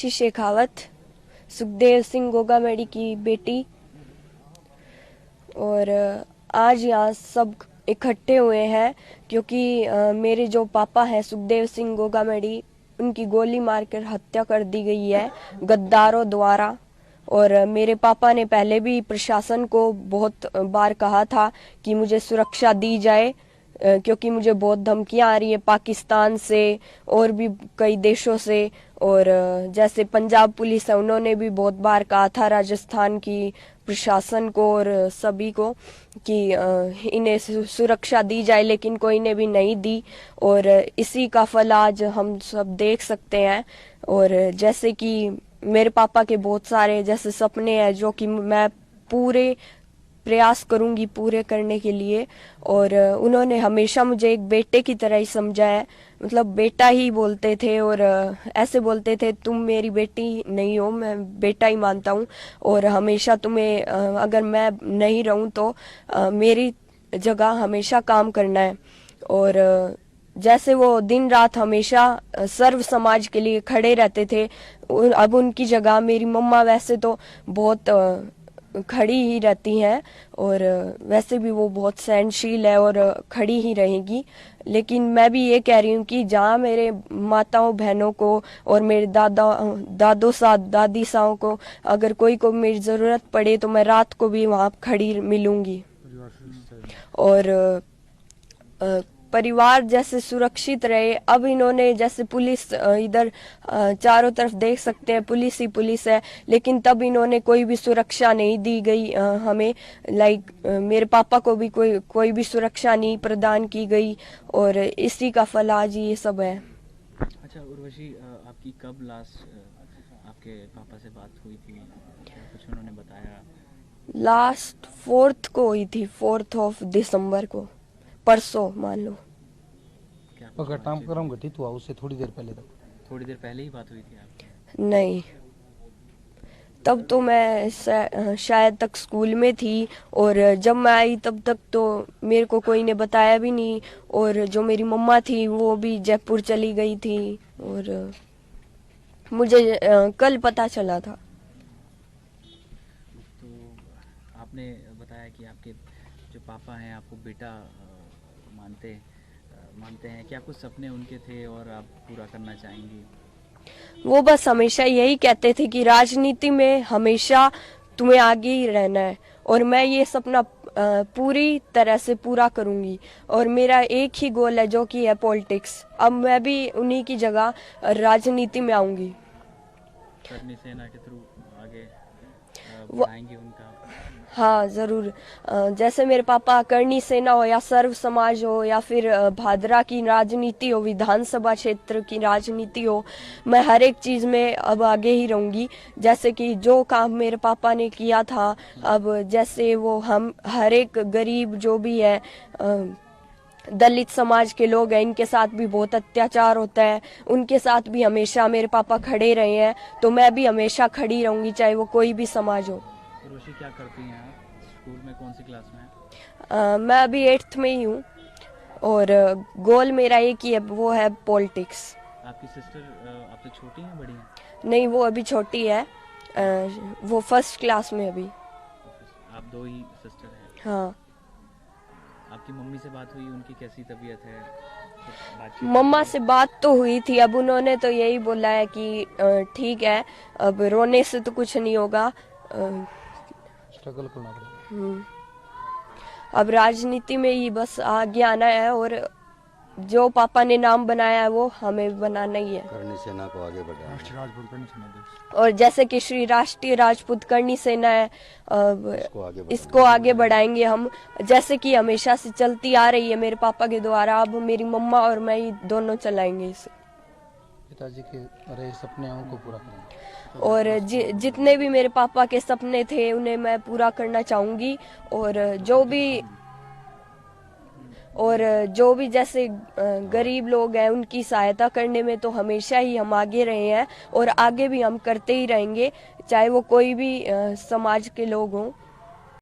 शेखावत, सुखदेव सिंह गोगामेडी की बेटी। और आज यहाँ सब इकट्ठे हुए हैं क्योंकि मेरे जो पापा हैं सुखदेव सिंह गोगामेडी, उनकी गोली मारकर हत्या कर दी गई है गद्दारों द्वारा। और मेरे पापा ने पहले भी प्रशासन को बहुत बार कहा था कि मुझे सुरक्षा दी जाए, क्योंकि मुझे बहुत धमकियां आ रही है पाकिस्तान से और भी कई देशों से। और जैसे पंजाब पुलिस है, उन्होंने भी बहुत बार कहा था राजस्थान की प्रशासन को और सभी को कि इन्हें सुरक्षा दी जाए, लेकिन कोई ने भी नहीं दी। और इसी का फल आज हम सब देख सकते हैं। और जैसे कि मेरे पापा के बहुत सारे जैसे सपने हैं जो कि मैं पूरे प्रयास करूंगी पूरे करने के लिए। और उन्होंने हमेशा मुझे एक बेटे की तरह ही समझा है, मतलब बेटा ही बोलते थे। और ऐसे बोलते थे तुम मेरी बेटी नहीं हो, मैं बेटा ही मानता हूँ। और हमेशा तुम्हें अगर मैं नहीं रहूँ तो मेरी जगह हमेशा काम करना है। और जैसे वो दिन रात हमेशा सर्व समाज के लिए खड़े रहते थे, अब उनकी जगह मेरी मम्मा वैसे तो बहुत खड़ी ही रहती हैं। और वैसे भी वो बहुत सहनशील है और खड़ी ही रहेगी। लेकिन मैं भी ये कह रही हूँ कि जहाँ मेरे माताओं बहनों को और मेरे दादी साओं को अगर कोई को मेरी ज़रूरत पड़े तो मैं रात को भी वहाँ खड़ी मिलूंगी। और परिवार जैसे सुरक्षित रहे। अब इन्होंने जैसे पुलिस इधर चारों तरफ देख सकते हैं पुलिस ही पुलिस है, लेकिन तब इन्होंने कोई भी सुरक्षा नहीं दी गई हमें। मेरे पापा को भी कोई भी सुरक्षा नहीं प्रदान की गई। और इसी का फल आज ये सब है। अच्छा उर्वशी, आपकी कब लास्ट आपके पापा से बात हुई थी? क्या कुछ उन्होंने बताया? लास्ट 4th को हुई थी, 4 दिसंबर को, परसों मान लो। क्या घटनाक्रम घटित हुआ उससे थोड़ी देर पहले तक? थोड़ी देर पहले ही बात हुई थी आपकी? नहीं, तब तो मैं शायद तक स्कूल में थी। और जब मैं आई तब तक तो मेरे को कोई ने बताया भी नहीं। और जो मेरी मम्मा थी वो भी जयपुर चली गई थी और मुझे कल पता चला था। तो आपने बताया कि आपके जो पापा हैं आपको बेटा मानते हैं। क्या कुछ सपने उनके थे और आप पूरा करना चाहेंगी? वो बस हमेशा यही कहते थे कि राजनीति में हमेशा तुम्हें आगे ही रहना है और मैं ये सपना पूरी तरह से पूरा करूंगी। और मेरा एक ही गोल है जो कि है पॉलिटिक्स। अब मैं भी उन्हीं की जगह राजनीति में आऊंगी। करनी सेना के थ्रू आगे बढ़ाएंगे उनका? हाँ जरूर। जैसे मेरे पापा करनी सेना हो या सर्व समाज हो या फिर भादरा की राजनीति हो, विधानसभा क्षेत्र की राजनीति हो, मैं हर एक चीज में अब आगे ही रहूंगी। जैसे कि जो काम मेरे पापा ने किया था, अब जैसे वो हम हर एक गरीब जो भी है, दलित समाज के लोग हैं, इनके साथ भी बहुत अत्याचार होता है, उनके साथ भी हमेशा मेरे पापा खड़े रहे हैं। तो मैं भी हमेशा खड़ी रहूंगी चाहे वो कोई भी समाज हो। उर्वशी, क्या करती हैं आप? स्कूल में कौन सी क्लास में हैं? मैं अभी 8th में ही हूँ और गोल मेरा एक ही है, वो है पॉलिटिक्स। आपकी सिस्टर आपसे छोटी हैं बड़ी हैं? नहीं, वो अभी छोटी है, वो 1st क्लास में अभी। आप दो ही सिस्टर हैं? हाँ। आपकी मम्मी से बात हुई? उनकी कैसी तबीयत है? मम्मा से बात तो हुई थी, अब उन्होंने तो यही बोला है कि ठीक है, अब रोने से तो कुछ नहीं होगा, स्ट्रगल करना पड़ेगा। अब राजनीति में ही बस आगे आना है और जो पापा ने नाम बनाया है वो हमें बनाना ही है। करनी सेना को आगे बढ़ाना। और जैसे कि श्री राष्ट्रीय राजपूत करनी सेना है, इसको आगे बढ़ाएंगे हम, जैसे कि हमेशा से चलती आ रही है मेरे पापा के द्वारा। अब मेरी मम्मा और मैं ही दोनों चलाएंगे इसे। पिताजी के रहे सपने उनको पूरा करेंगे। और जितने भी मेरे पापा के सपने थे उन्हें मैं पूरा करना चाहूंगी। और जो भी जैसे गरीब लोग हैं उनकी सहायता करने में तो हमेशा ही हम आगे रहे हैं और आगे भी हम करते ही रहेंगे, चाहे वो कोई भी समाज के लोग हों।